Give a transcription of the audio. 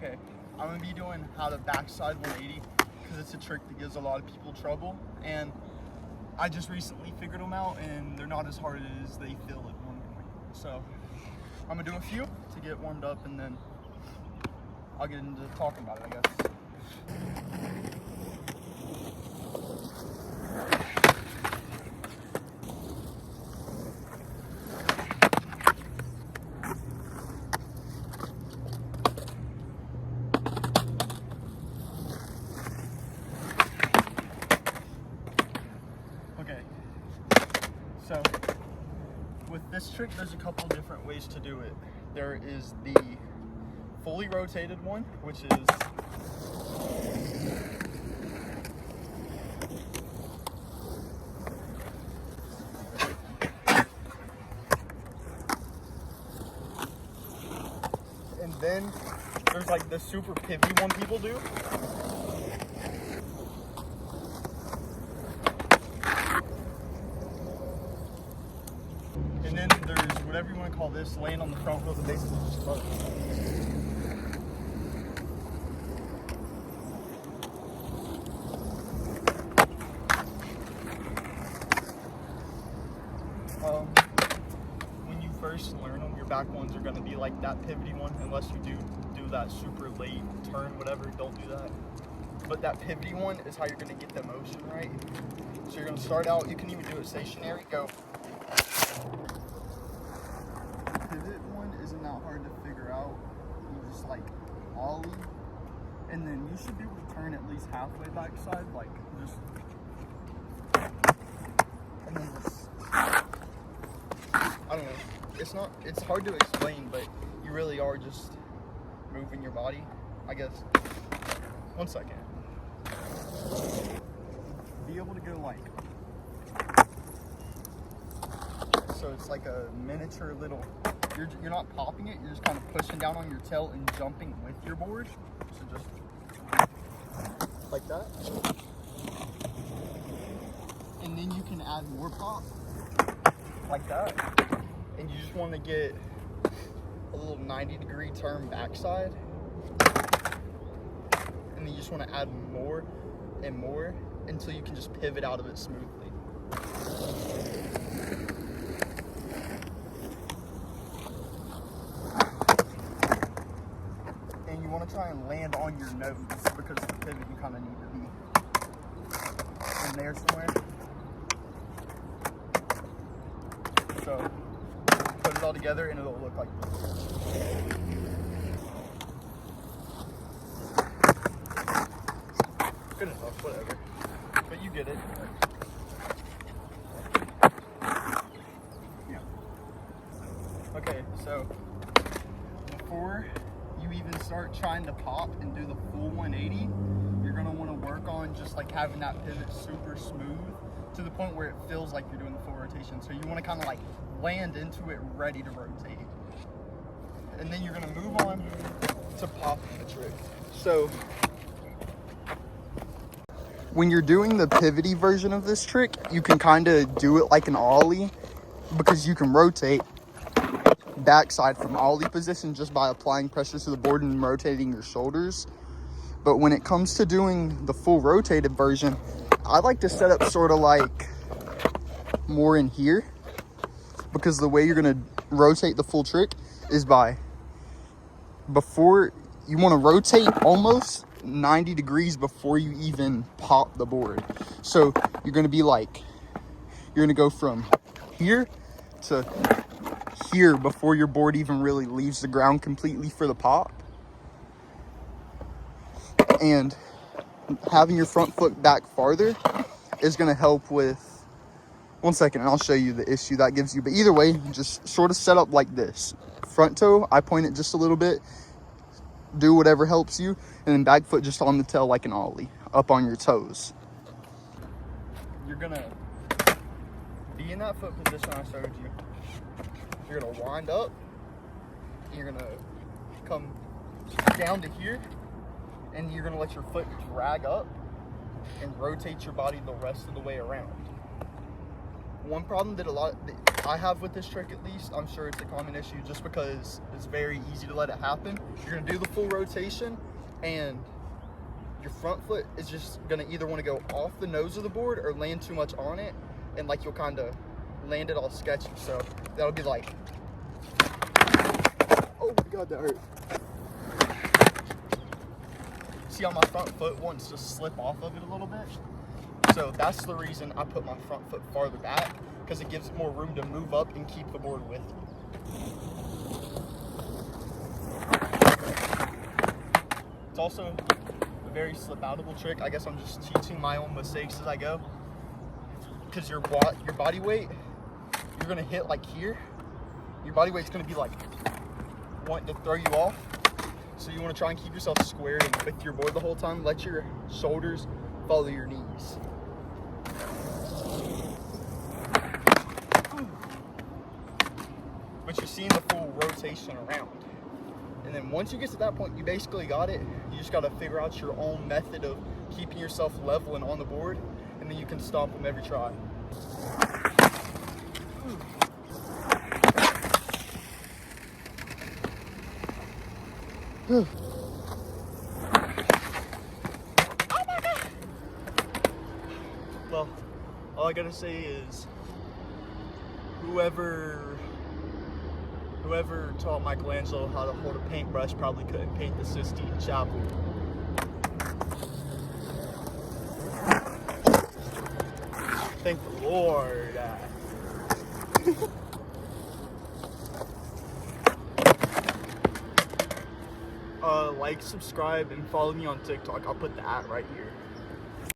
Okay, I'm gonna be doing how to backside 180 because it's a trick that gives a lot of people trouble, and I just recently figured them out, and they're not as hard as they feel at one point. So I'm gonna do a few to get warmed up, and then I'll get into talking about it, I guess. Okay, so with this trick, there's a couple different ways to do it. There is the fully rotated one, which is and then there's like the super pivoty one people do. And then there's whatever you want to call this, laying on the front wheel, the basically just float. When you first learn them, your back ones are going to be like that pivoty one, unless you do that super late turn, whatever, don't do that. But that pivoty one is how you're going to get the motion right. So you're going to start out, you can even do it stationary, go. Pivot one isn't that hard to figure out. You just like ollie, and then you should be able to turn at least halfway backside, like just, and then just, I don't know, it's hard to explain, but you really are just moving your body, I guess. 1 second. Be able to go like, so it's like a miniature little, you're not popping it, you're just kind of pushing down on your tail and jumping with your board. So just like that. And then you can add more pop, like that. And you just want to get a little 90-degree turn backside. And then you just want to add more and more until you can just pivot out of it smoothly. And you want to try and land on your nose because the pivot you kind of need to be in there somewhere. So put it all together and it'll look like this. Good enough, whatever. But you get it. Yeah. Okay, so before you even start trying to pop and do the full 180, you're gonna want to work on just like having that pivot super smooth to the point where it feels like you're doing the full rotation. So you want to kind of like land into it ready to rotate. And then you're gonna move on to popping the trick. So when you're doing the pivoty version of this trick, you can kind of do it like an ollie because you can rotate backside from ollie position just by applying pressure to the board and rotating your shoulders. But when it comes to doing the full rotated version, I like to set up sort of like more in here, because the way you're going to rotate the full trick is before you want to rotate almost 90 degrees before you even pop the board. So you're going to be like, you're going to go from here to here before your board even really leaves the ground completely for the pop. And having your front foot back farther is going to help with, 1 second, and I'll show you the issue that gives you. But either way, just sort of set up like this. Front toe, I point it just a little bit, do whatever helps you, and then back foot just on the tail like an ollie, up on your toes. You're gonna be in that foot position I showed you. You're gonna wind up, and you're gonna come down to here, and you're gonna let your foot drag up and rotate your body the rest of the way around. one problem that I have with this trick, at least, I'm sure it's a common issue, just because it's very easy to let it happen. You're gonna do the full rotation, and your front foot is just gonna either want to go off the nose of the board or land too much on it, and like you'll kind of land it all sketchy. So that'll be like, oh my god, that hurt. See how my front foot wants to slip off of it a little bit? So that's the reason I put my front foot farther back, because it gives it more room to move up and keep the board with you. It's also a very slip-outable trick. I guess I'm just teaching my own mistakes as I go. Because your body weight, you're gonna hit like here. Your body weight's gonna be like wanting to throw you off. So you wanna try and keep yourself squared and with your board the whole time. Let your shoulders follow your knees. But you're seeing the full rotation around. And then once you get to that point, you basically got it. You just gotta figure out your own method of keeping yourself level and on the board, and then you can stomp them every try. Oh my god! Well, all I gotta say is, whoever taught Michelangelo how to hold a paintbrush probably couldn't paint the Sistine Chapel. Thank the Lord. Like, subscribe, and follow me on TikTok. I'll put the @ right here.